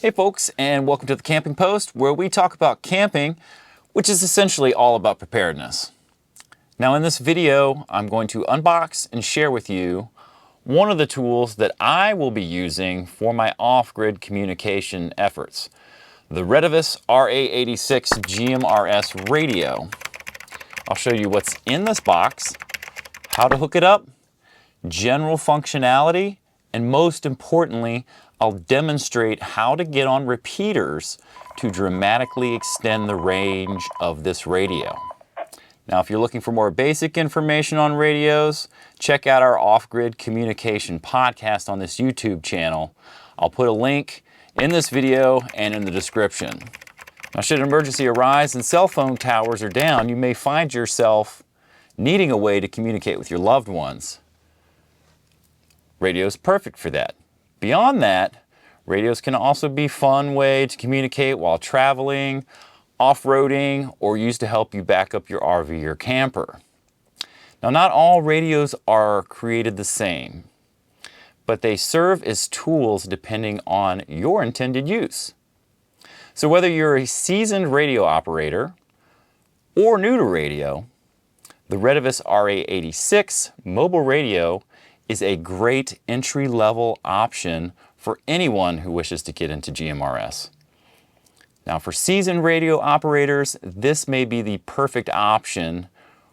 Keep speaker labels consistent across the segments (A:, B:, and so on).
A: Hey folks, and welcome to the Camping Post, where we talk about camping, which is essentially all about preparedness. Now in this video, I'm going to unbox and share with you one of the tools that I will be using for my off-grid communication efforts, the Retevis Ra86 Gmrs radio. I'll show you what's in this box, how to hook it up, general functionality, and most importantly, I'll demonstrate how to get on repeaters to dramatically extend the range of this radio. Now, if you're looking for more basic information on radios, check out our off-grid communication podcast on this YouTube channel. I'll put a link in this video and in the description. Now, should an emergency arise and cell phone towers are down, you may find yourself needing a way to communicate with your loved ones. Radio is perfect for that. Beyond that, radios can also be a fun way to communicate while traveling, off-roading, or used to help you back up your RV or camper. Now, not all radios are created the same, but they serve as tools depending on your intended use. So whether you're a seasoned radio operator or new to radio, the Retevis Ra86 mobile radio is a great entry-level option for anyone who wishes to get into GMRS. Now, for seasoned radio operators, this may be the perfect option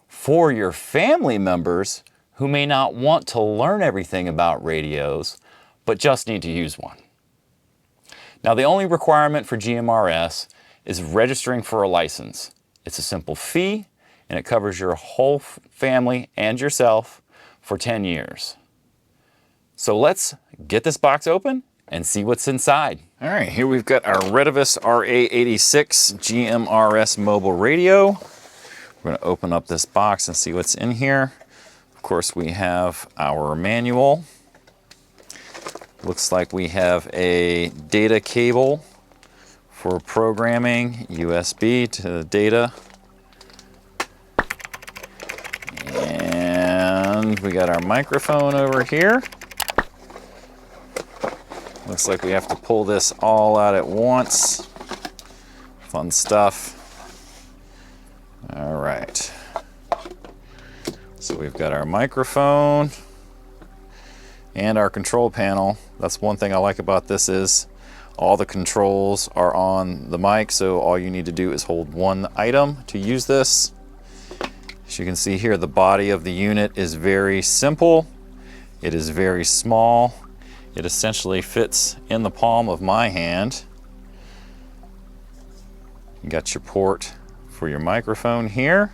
A: for your family members who may not want to learn everything about radios, but just need to use one. Now, the only requirement for GMRS is registering for a license. It's a simple fee, and it covers your whole family and yourself for 10 years. So let's get this box open and see what's inside. All right, here we've got our Retevis Ra86 GMRS mobile radio. We're going to open up this box and see what's in here. Of course, we have our manual. Looks like we have a data cable for programming, USB to the data. And we got our microphone over here. Looks like we have to pull this all out at once. Fun stuff. All right. So we've got our microphone and our control panel. That's one thing I like about this is all the controls are on the mic, so all you need to do is hold one item to use this. As you can see here, the body of the unit is very simple. It is very small. It essentially fits in the palm of my hand. You got your port for your microphone here,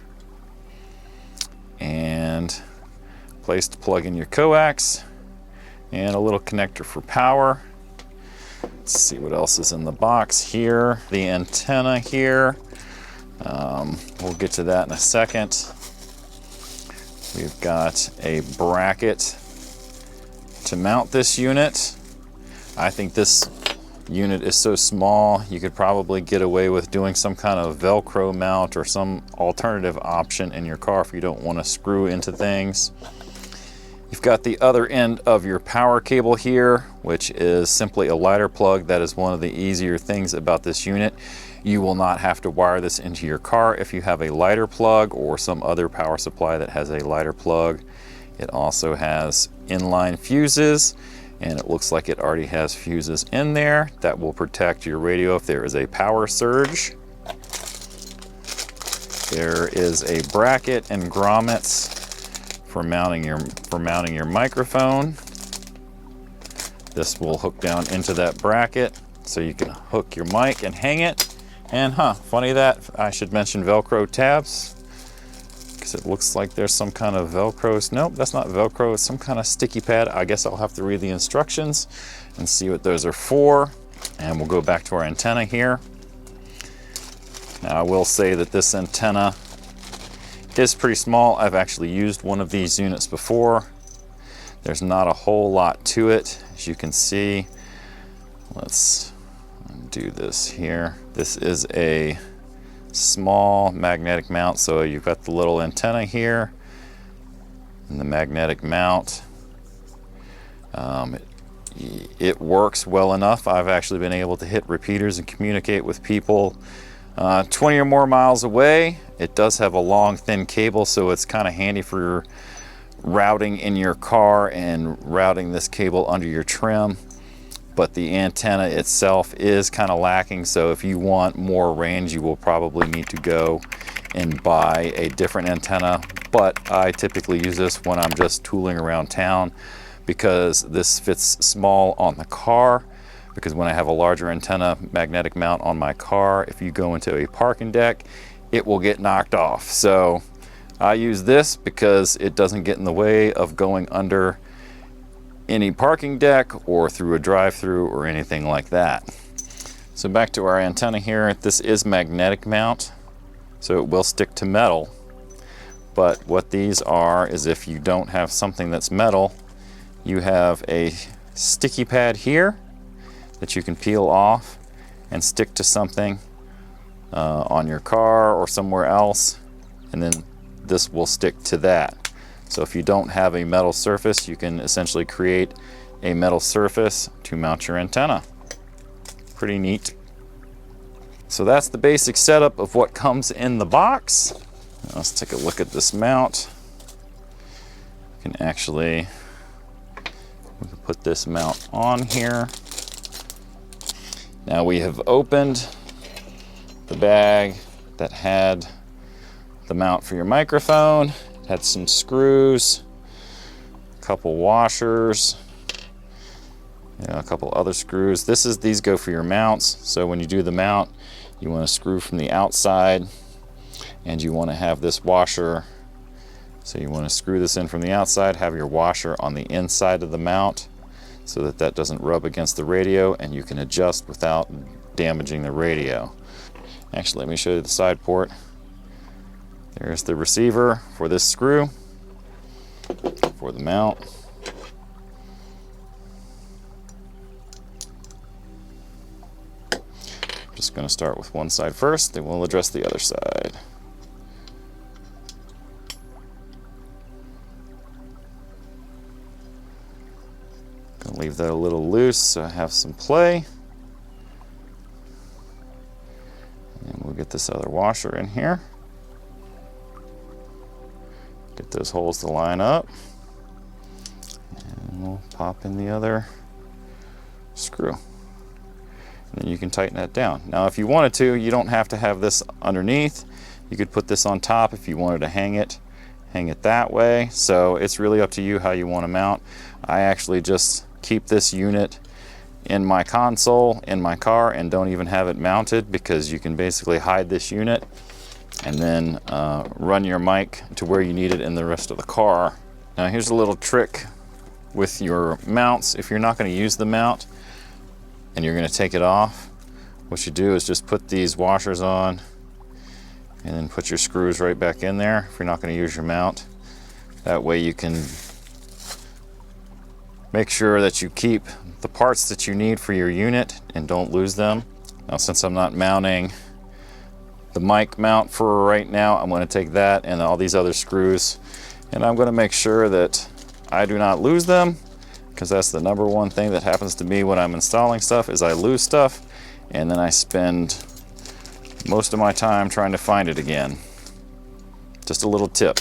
A: and place to plug in your coax, and a little connector for power. Let's see what else is in the box here. The antenna here. We'll get to that in a second. We've got a bracket to mount this unit. I think this unit is so small you could probably get away with doing some kind of Velcro mount or some alternative option in your car if you don't want to screw into things. You've got the other end of your power cable here, which is simply a lighter plug. That is one of the easier things about this unit. You will not have to wire this into your car if you have a lighter plug or some other power supply that has a lighter plug. It also has inline fuses, and it looks like it already has fuses in there that will protect your radio if there is a power surge. There is a bracket and grommets for mounting your microphone. This will hook down into that bracket so you can hook your mic and hang it. And funny that I should mention Velcro tabs, because it looks like there's some kind of Velcro. Nope, that's not Velcro. It's some kind of sticky pad. I guess I'll have to read the instructions and see what those are for. And we'll go back to our antenna here. Now, I will say that this antenna is pretty small. I've actually used one of these units before. There's not a whole lot to it, as you can see. Let's do this here. This is a small magnetic mount, so you've got the little antenna here and the magnetic mount. It it works well enough. I've actually been able to hit repeaters and communicate with people 20 or more miles away. It does have a long, thin cable, so it's kind of handy for routing in your car and routing this cable under your trim. But the antenna itself is kind of lacking, so if you want more range, you will probably need to go and buy a different antenna. But I typically use this when I'm just tooling around town, because this fits small on the car. Because when I have a larger antenna magnetic mount on my car, if you go into a parking deck, it will get knocked off. So I use this because it doesn't get in the way of going under any parking deck or through a drive-through or anything like that. So back to our antenna here. This is magnetic mount, so it will stick to metal. But what these are is, if you don't have something that's metal, you have a sticky pad here that you can peel off and stick to something on your car or somewhere else, and then this will stick to that. So if you don't have a metal surface, you can essentially create a metal surface to mount your antenna. Pretty neat. So that's the basic setup of what comes in the box. Now let's take a look at this mount. You can actually, we can put this mount on here. Now we have opened the bag that had the mount for your microphone. Had some screws, a couple washers, a couple other screws. These go for your mounts. So when you do the mount, you want to screw from the outside, and you want to have this washer. So you want to screw this in from the outside, have your washer on the inside of the mount, so that that doesn't rub against the radio, and you can adjust without damaging the radio. Actually, let me show you the side port. There's the receiver for this screw for the mount. I'm just going to start with one side first, then we'll address the other side. Going to leave that a little loose so I have some play. And we'll get this other washer in here. Get those holes to line up, and we'll pop in the other screw, and then you can tighten that down. Now if you wanted to, you don't have to have this underneath. You could put this on top if you wanted to hang it that way. So it's really up to you how you want to mount. I actually just keep this unit in my console in my car and don't even have it mounted, because you can basically hide this unit and then run your mic to where you need it in the rest of the car. Now here's a little trick with your mounts. If you're not going to use the mount and you're going to take it off, what you do is just put these washers on and then put your screws right back in there if you're not going to use your mount. That way you can make sure that you keep the parts that you need for your unit and don't lose them. Now since I'm not mounting the mic mount for right now, I'm going to take that and all these other screws, and I'm going to make sure that I do not lose them, because that's the number one thing that happens to me when I'm installing stuff, is I lose stuff, and then I spend most of my time trying to find it again. Just a little tip.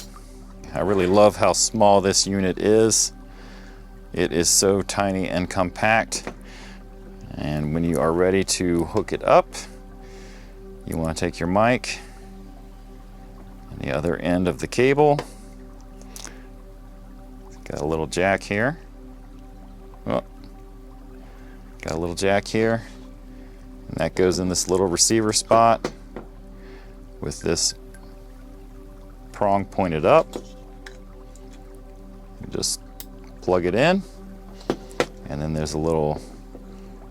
A: I really love how small this unit is. It is so tiny and compact, and when you are ready to hook it up, you want to take your mic and the other end of the cable. Got a little jack here. Oh, got a little jack here, and that goes in this little receiver spot with this prong pointed up. You just plug it in, and then there's a little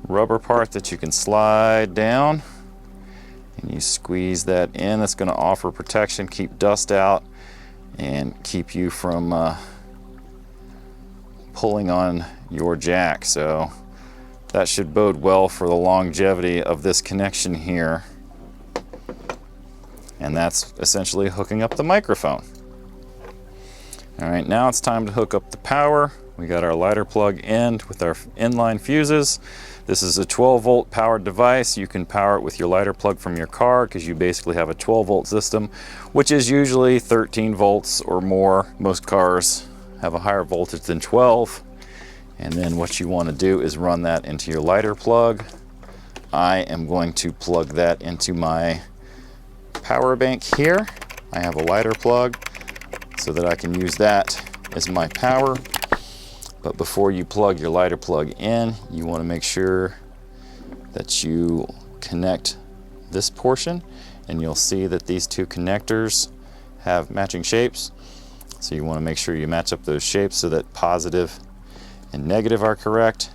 A: rubber part that you can slide down, and you squeeze that in. That's going to offer protection, keep dust out, and keep you from pulling on your jack. So that should bode well for the longevity of this connection here. And that's essentially hooking up the microphone. All right, now it's time to hook up the power. We got our lighter plug in with our inline fuses. This is a 12-volt powered device. You can power it with your lighter plug from your car because you basically have a 12-volt system, which is usually 13 volts or more. Most cars have a higher voltage than 12. And then what you want to do is run that into your lighter plug. I am going to plug that into my power bank here. I have a lighter plug so that I can use that as my power. But before you plug your lighter plug in, you want to make sure that you connect this portion, and you'll see that these two connectors have matching shapes. So you want to make sure you match up those shapes so that positive and negative are correct,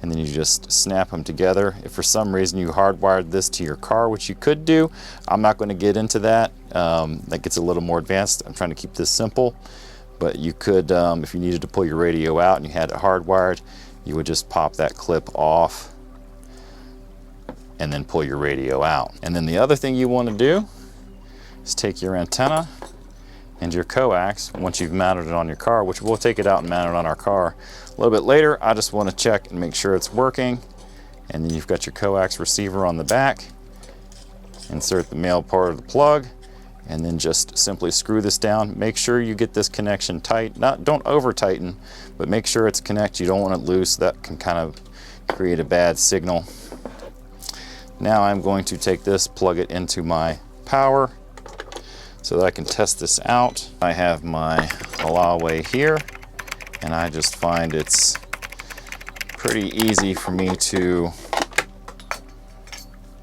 A: and then you just snap them together. If for some reason you hardwired this to your car, which you could do, I'm not going to get into that. That gets a little more advanced. I'm trying to keep this simple. But you could, if you needed to pull your radio out and you had it hardwired, you would just pop that clip off and then pull your radio out. And then the other thing you want to do is take your antenna and your coax once you've mounted it on your car, which we'll take it out and mount it on our car a little bit later. I just want to check and make sure it's working. And then you've got your coax receiver on the back. Insert the male part of the plug, and then just simply screw this down. Make sure you get this connection tight. Don't over tighten, but make sure it's connected. You don't want it loose. That can kind of create a bad signal. Now I'm going to take this, plug it into my power so that I can test this out. I have my Huawei here, and I just find it's pretty easy for me to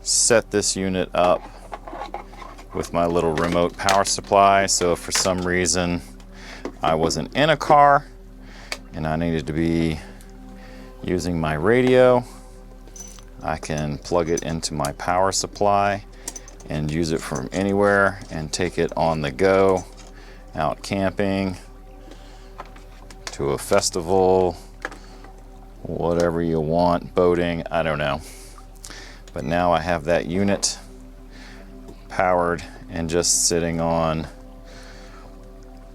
A: set this unit up with my little remote power supply. So if for some reason I wasn't in a car and I needed to be using my radio, I can plug it into my power supply and use it from anywhere and take it on the go, out camping, to a festival, whatever you want, boating, I don't know. But now I have that unit powered and just sitting on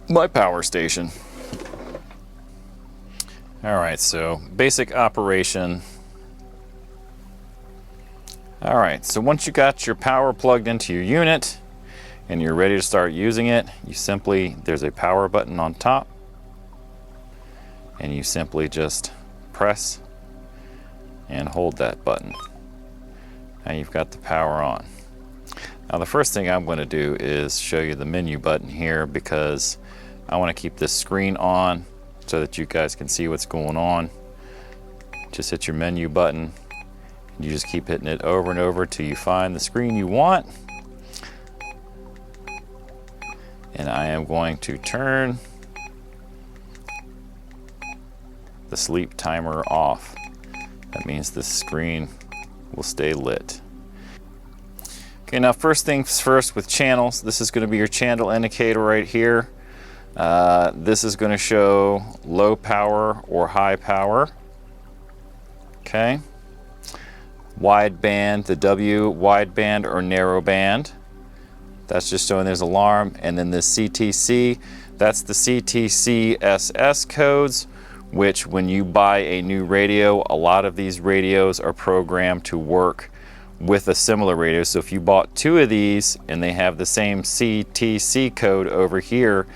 A: my power station. All right, so basic operation. All right, so once you got your power plugged into your unit and you're ready to start using it, you simply, there's a power button on top, and you simply just press and hold that button. Now you've got the power on. Now the first thing I'm going to do is show you the menu button here, because I want to keep this screen on so that you guys can see what's going on. Just hit your menu button. You just keep hitting it over and over till you find the screen you want. And I am going to turn the sleep timer off. That means the screen will stay lit. Okay, now first things first with channels. This is going to be your channel indicator right here. This is going to show low power or high power. Okay. Wideband, the W, wideband or narrow band. That's just showing there's alarm. And then the CTC, that's the CTC SS codes, which when you buy a new radio, a lot of these radios are programmed to work with a similar radio. So if you bought two of these and they have the same CTC code over here,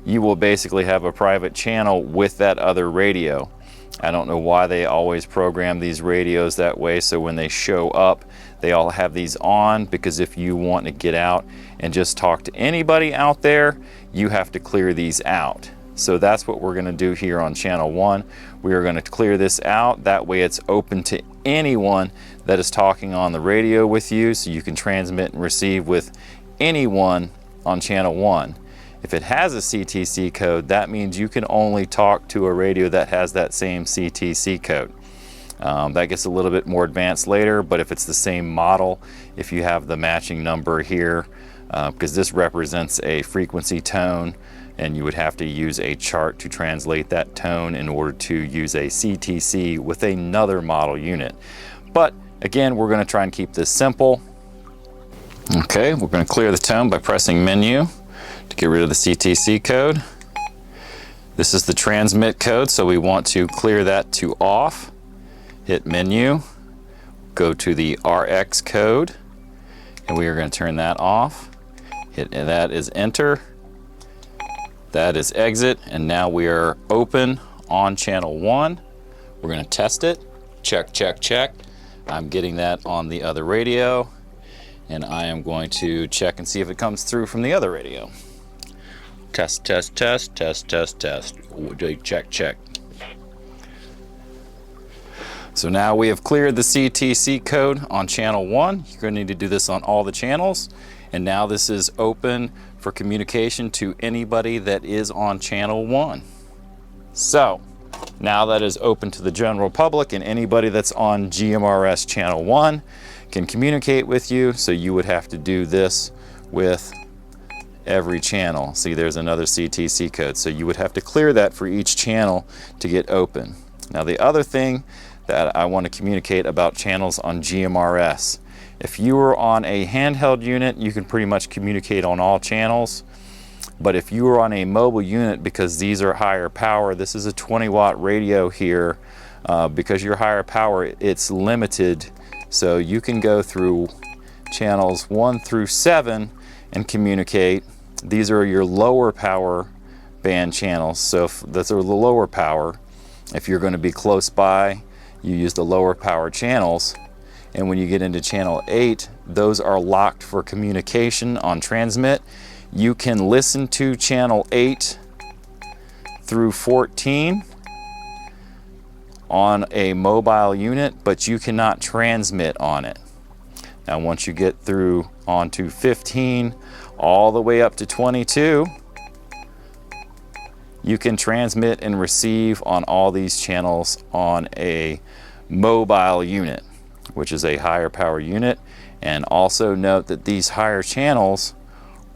A: you will basically have a private channel with that other radio. I don't know why they always program these radios that way, so when they show up they all have these on, because if you want to get out and just talk to anybody out there, you have to clear these out. So that's what we're going to do here on channel 1. We are going to clear this out, that way it's open to anyone that is talking on the radio with you, so you can transmit and receive with anyone on channel 1. If it has a CTC code, that means you can only talk to a radio that has that same CTC code. That gets a little bit more advanced later, but if it's the same model, if you have the matching number here, because this represents a frequency tone, and you would have to use a chart to translate that tone in order to use a CTC with another model unit. But again, we're going to try and keep this simple. Okay, we're going to clear the tone by pressing menu to get rid of the CTC code. This is the transmit code, so we want to clear that to off. Hit menu, go to the RX code, and we are going to turn that off. And that is enter. That is exit, and now we are open on channel 1. We're going to test it. Check, check, check. I'm getting that on the other radio, and I am going to check and see if it comes through from the other radio. Test, test, test, test, test, test. Check, check. So now we have cleared the CTC code on channel 1. You're going to need to do this on all the channels. And now this is open for communication to anybody that is on channel 1. So now that is open to the general public, and anybody that's on GMRS channel 1 can communicate with you. So you would have to do this with every channel. See, there's another CTC code. So you would have to clear that for each channel to get open. Now the other thing that I want to communicate about channels on GMRS. If you are on a handheld unit, you can pretty much communicate on all channels. But if you are on a mobile unit, because these are higher power, this is a 20-watt radio here, because you're higher power, it's limited. So you can go through channels 1 through 7 and communicate. These are your lower power band channels. So if those are the lower power, if you're going to be close by, you use the lower power channels. And when you get into channel 8, those are locked for communication on transmit. You can listen to channel 8 through 14 on a mobile unit, but you cannot transmit on it. Now once you get through onto 15 all the way up to 22, you can transmit and receive on all these channels on a mobile unit, which is a higher power unit. And also note that these higher channels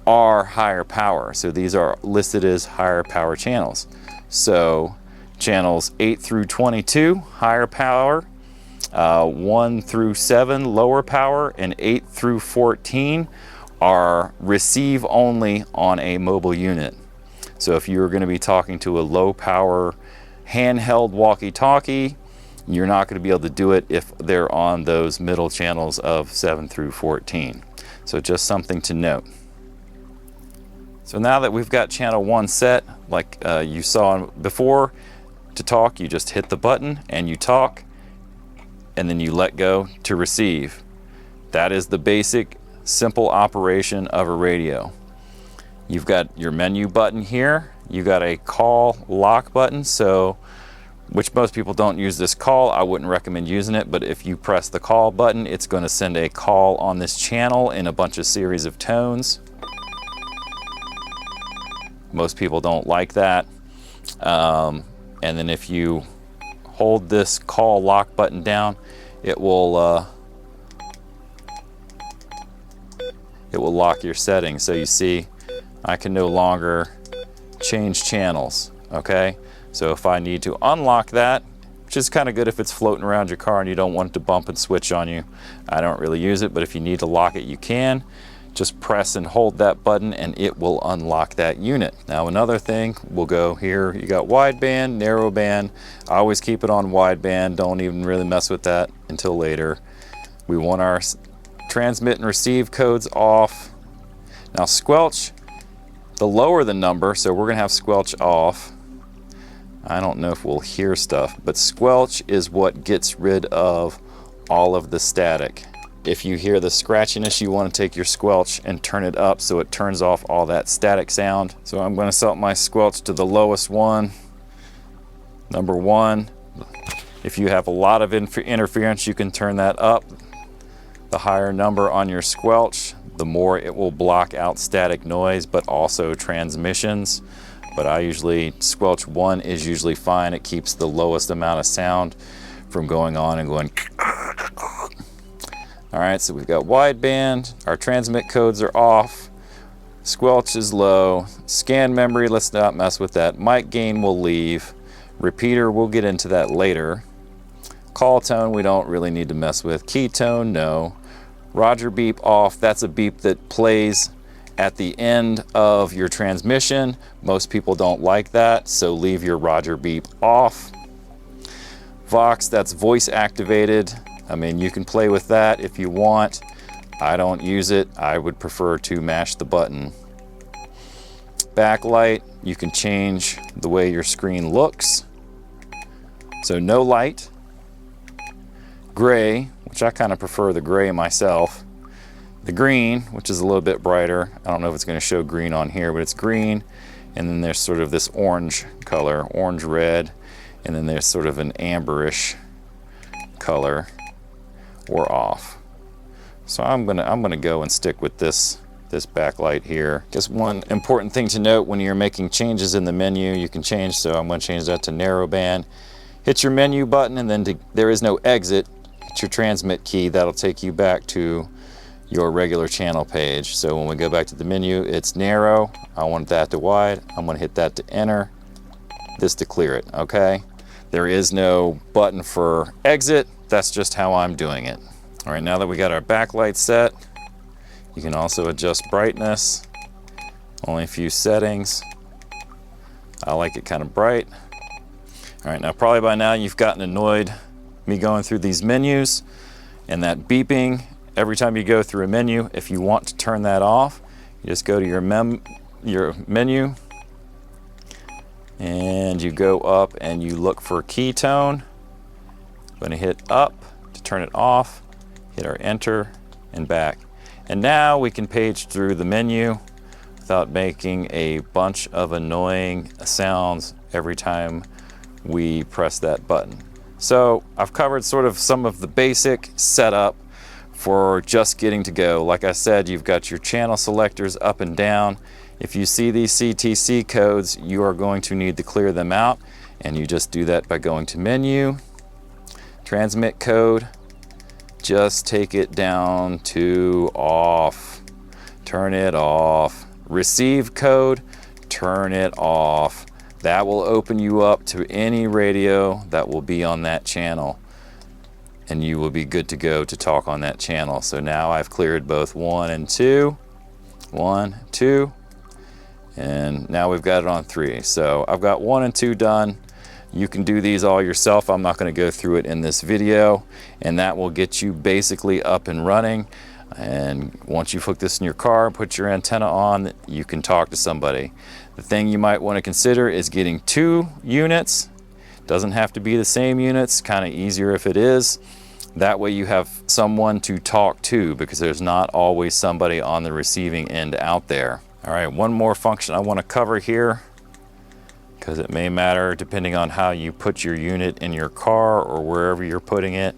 A: are higher power. So these are listed as higher power channels. So channels 8 through 22, higher power, 1 through 7, lower power, and 8 through 14 are receive only on a mobile unit. So if you're going to be talking to a low power handheld walkie-talkie, you're not going to be able to do it if they're on those middle channels of 7 through 14. So just something to note. So now that we've got channel 1 set, like you saw before, to talk, you just hit the button and you talk, and then you let go to receive. That is the basic, simple operation of a radio. You've got your menu button here. You got a call lock button, so which most people don't use this call. I wouldn't recommend using it, but if you press the call button, it's going to send a call on this channel in a bunch of series of tones. Most people don't like that. And then if you hold this call lock button down, it will lock your settings. So you see, I can no longer change channels. Okay, so if I need to unlock that, which is kind of good if it's floating around your car and you don't want it to bump and switch on you, I don't really use it, but if you need to lock it, you can. Just press and hold that button and it will unlock that unit. Now another thing, we'll go here, you got wideband, narrow band. I always keep it on wideband, don't even really mess with that until later. We want our transmit and receive codes off. Now squelch, the lower the number, so we're gonna have squelch off. I don't know if we'll hear stuff, but squelch is what gets rid of all of the static. If you hear the scratchiness, you want to take your squelch and turn it up so it turns off all that static sound. So I'm going to set my squelch to the lowest one, number 1. If you have a lot of interference, you can turn that up. The higher number on your squelch, the more it will block out static noise, but also transmissions. But I usually, squelch 1 is usually fine. It keeps the lowest amount of sound from going on and going. All right, so we've got wideband, our transmit codes are off, squelch is low, scan memory, let's not mess with that. Mic gain will leave, repeater, we'll get into that later. Call tone, we don't really need to mess with. Key tone, no. Roger beep off, that's a beep that plays at the end of your transmission. Most people don't like that, so leave your Roger beep off. Vox, that's voice activated. I mean, you can play with that if you want. I don't use it. I would prefer to mash the button. Backlight, you can change the way your screen looks. So no light. Gray, which I kind of prefer the gray myself. The green, which is a little bit brighter. I don't know if it's going to show green on here, but it's green. And then there's sort of this orange color, orange red. And then there's sort of an amberish color, or off. So I'm gonna go and stick with this backlight here. Just one important thing to note: when you're making changes in the menu, you can change. So I'm going to change that to narrowband. Hit your menu button, and then there is no exit. Hit your transmit key. That'll take you back to your regular channel page. So when we go back to the menu, it's narrow. I want that to wide. I'm going to hit that to enter. This to clear it. Okay. There is no button for exit. That's just how I'm doing it. All right, now that we got our backlight set, you can also adjust brightness. Only a few settings. I like it kind of bright. All right, now probably by now you've gotten annoyed me going through these menus and that beeping every time you go through a menu. If you want to turn that off, you just go to your menu, and you go up and you look for key tone. I'm going to hit up to turn it off, hit our enter, and back. And now we can page through the menu without making a bunch of annoying sounds every time we press that button. So I've covered sort of some of the basic setup for just getting to go. Like I said, you've got your channel selectors up and down. If you see these CTC codes, you are going to need to clear them out, and you just do that by going to menu, transmit code, just take it down to off, turn it off. Receive code, turn it off. That will open you up to any radio that will be on that channel, and you will be good to go to talk on that channel. So now I've cleared both 1 and 2, 1, 2, and now we've got it on 3. So I've got 1 and 2 done. You can do these all yourself. I'm not going to go through it in this video, and that will get you basically up and running. And once you've hooked this in your car and put your antenna on, you can talk to somebody. The thing you might want to consider is getting 2 units. Doesn't have to be the same units, kind of easier if it is. That way you have someone to talk to, because there's not always somebody on the receiving end out there. All right, one more function I want to cover here, because it may matter depending on how you put your unit in your car or wherever you're putting it,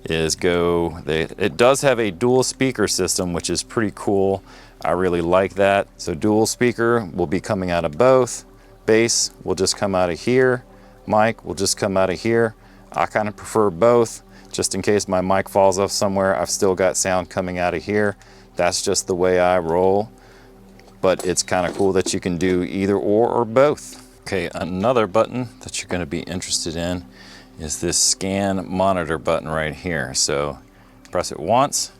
A: is it does have a dual speaker system, which is pretty cool. I really like that. So dual speaker will be coming out of both. Bass will just come out of here. Mic will just come out of here. I kind of prefer both, just in case my mic falls off somewhere. I've still got sound coming out of here. That's just the way I roll. But it's kind of cool that you can do either or both. Okay, another button that you're going to be interested in is this scan monitor button right here. So press it once.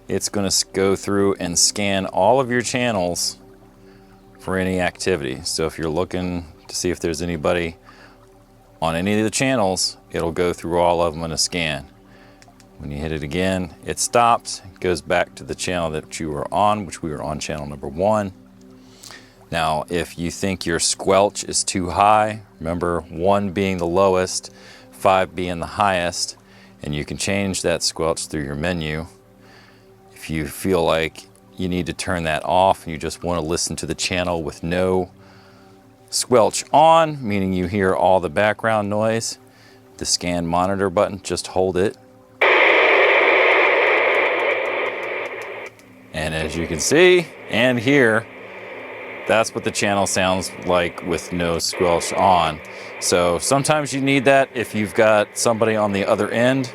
A: It's going to go through and scan all of your channels for any activity. So if you're looking to see if there's anybody on any of the channels, it'll go through all of them in a scan. When you hit it again, it stops, it goes back to the channel that you were on, which we were on channel number 1. Now, if you think your squelch is too high, remember 1 being the lowest, 5 being the highest, and you can change that squelch through your menu. If you feel like you need to turn that off and you just want to listen to the channel with no squelch on, meaning you hear all the background noise, the scan monitor button, just hold it. And as you can see and hear, that's what the channel sounds like with no squelch on. So sometimes you need that if you've got somebody on the other end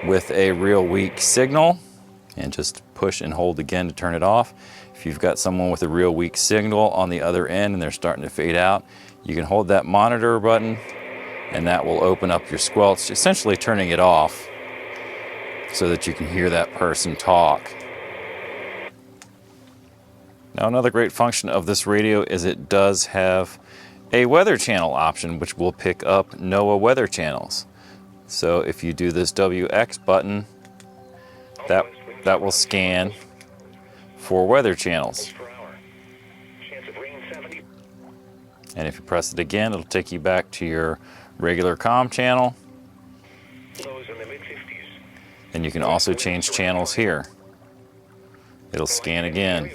A: with a real weak signal, and just push and hold again to turn it off. If you've got someone with a real weak signal on the other end and they're starting to fade out, you can hold that monitor button and that will open up your squelch, essentially turning it off so that you can hear that person talk. Now another great function of this radio is it does have a weather channel option, which will pick up NOAA weather channels. So if you do this WX button, that will scan for weather channels. And if you press it again, it'll take you back to your regular comm channel. And you can also change channels here. It'll scan again.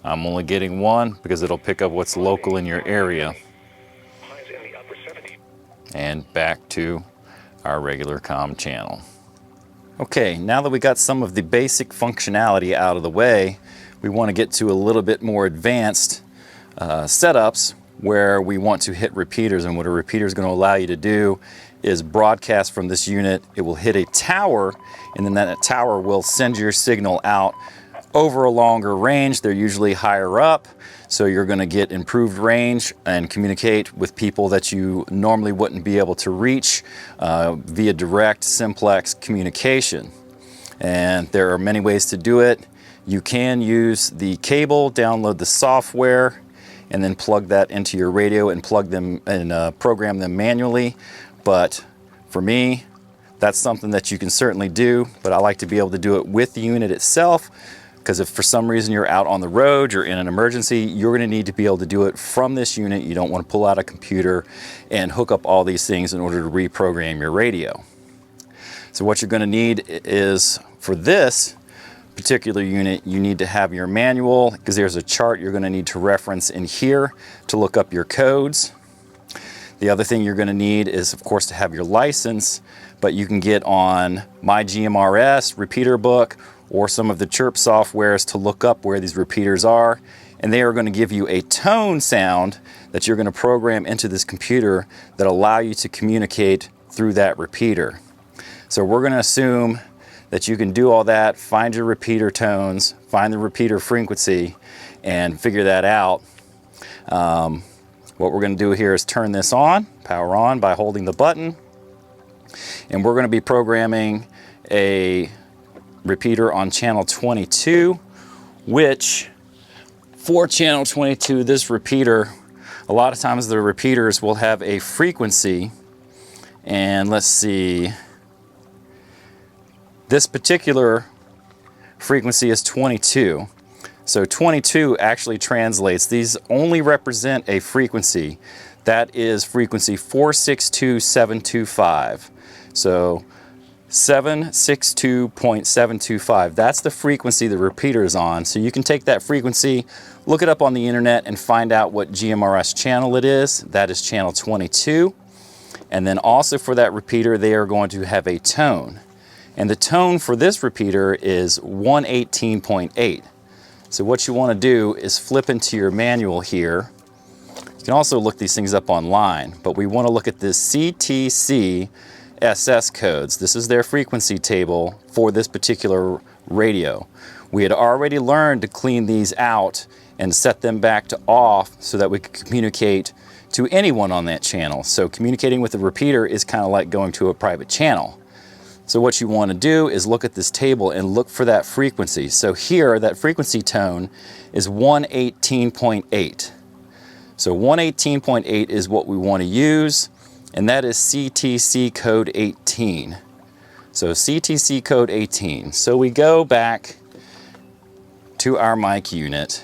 A: I'm only getting one because it'll pick up what's local in your area. And back to our regular comm channel. Okay, now that we got some of the basic functionality out of the way, we want to get to a little bit more advanced setups where we want to hit repeaters. And what a repeater is going to allow you to do is broadcast from this unit. It will hit a tower, and then that tower will send your signal out over a longer range. They're usually higher up, so you're going to get improved range and communicate with people that you normally wouldn't be able to reach via direct simplex communication. And there are many ways to do it. You can use the cable, download the software, and then plug that into your radio and plug them and program them manually. But for me, that's something that you can certainly do, but I like to be able to do it with the unit itself, because if for some reason you're out on the road, you're in an emergency, you're going to need to be able to do it from this unit. You don't want to pull out a computer and hook up all these things in order to reprogram your radio. So what you're going to need is, for this particular unit, you need to have your manual, because there's a chart you're going to need to reference in here to look up your codes. The other thing you're going to need is, of course, to have your license, but you can get on my GMRS repeater book or some of the chirp softwares to look up where these repeaters are, and they are going to give you a tone sound that you're going to program into this computer that allow you to communicate through that repeater. So we're going to assume that you can do all that, find your repeater tones, find the repeater frequency, and figure that out. What we're going to do here is turn this on, power on by holding the button, and we're going to be programming a repeater on channel 22, which for channel 22, this repeater, a lot of times the repeaters will have a frequency, and let's see, this particular frequency is 22. So 22 actually translates, these only represent a frequency. That is frequency 462.725. So 762.725. That's the frequency the repeater is on. So you can take that frequency, look it up on the internet, and find out what GMRS channel it is. That is channel 22. And then also for that repeater, they are going to have a tone. And the tone for this repeater is 118.8. So what you want to do is flip into your manual here. You can also look these things up online, but we want to look at this CTC SS codes. This is their frequency table for this particular radio. We had already learned to clean these out and set them back to off so that we could communicate to anyone on that channel. So communicating with the repeater is kind of like going to a private channel. So what you want to do is look at this table and look for that frequency. So here, that frequency tone is 118.8. So 118.8 is what we want to use, and that is CTC code 18. So CTC code 18. So we go back to our mic unit.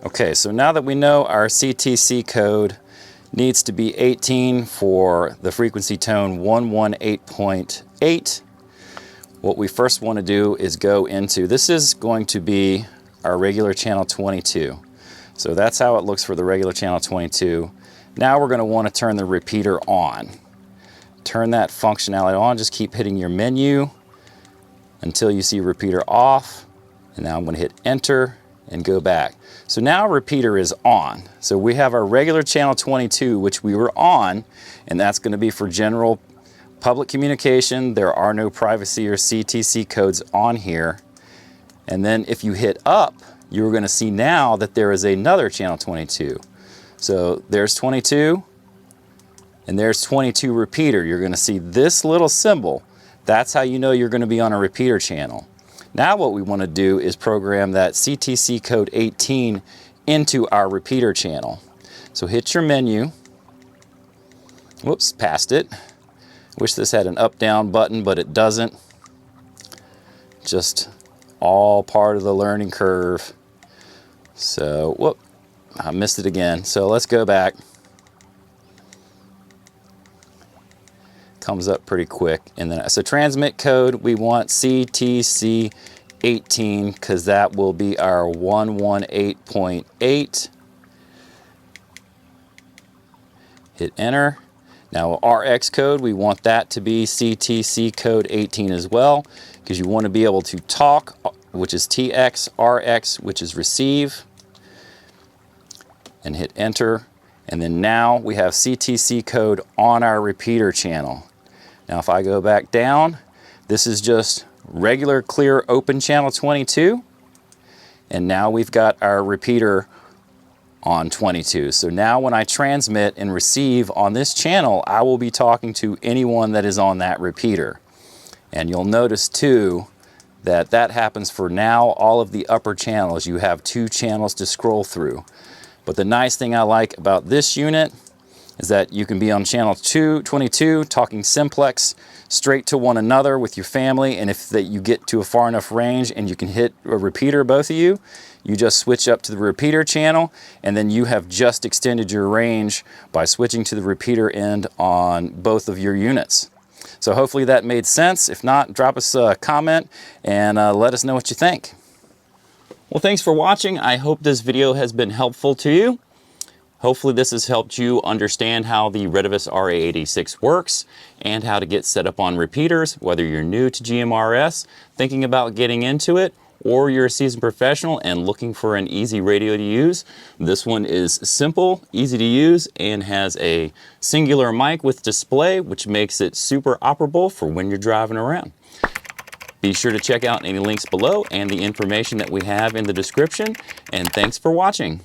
A: Okay, so now that we know our CTC code needs to be 18 for the frequency tone 118.8, what we first want to do is go into, this is going to be our regular channel 22. So that's how it looks for the regular channel 22. Now we're going to want to turn the repeater on. Turn that functionality on, just keep hitting your menu until you see repeater off. And now I'm going to hit enter and go back. So now repeater is on. So we have our regular channel 22, which we were on, and that's going to be for general public communication. There are no privacy or CTC codes on here. And then if you hit up, you're going to see now that there is another channel 22. So there's 22, and there's 22 repeater. You're going to see this little symbol. That's how you know you're going to be on a repeater channel. Now what we want to do is program that CTC code 18 into our repeater channel. So hit your menu. Whoops, passed it. Wish this had an up-down button, but it doesn't. Just all part of the learning curve. So, whoop, I missed it again. So let's go back. Comes up pretty quick. And then, so transmit code, we want CTC 18 because that will be our 118.8. Hit enter. Now RX code, we want that to be CTC code 18 as well, because you want to be able to talk, which is TX, RX, which is receive, and hit enter. And then now we have CTC code on our repeater channel. Now if I go back down, this is just regular clear open channel 22, and now we've got our repeater on 22. So now when I transmit and receive on this channel, I will be talking to anyone that is on that repeater. And you'll notice too that that happens for now all of the upper channels. You have 2 channels to scroll through. But the nice thing I like about this unit is that you can be on channel 22 talking simplex straight to one another with your family, and if you get to a far enough range and you can hit a repeater, both of you, you just switch up to the repeater channel, and then you have just extended your range by switching to the repeater end on both of your units. So hopefully that made sense. If not, drop us a comment and let us know what you think. Well, thanks for watching. I hope this video has been helpful to you. Hopefully this has helped you understand how the Retevis Ra86 works and how to get set up on repeaters, whether you're new to GMRS, thinking about getting into it, or you're a seasoned professional and looking for an easy radio to use. This one is simple, easy to use, and has a singular mic with display, which makes it super operable for when you're driving around. Be sure to check out any links below and the information that we have in the description, and thanks for watching.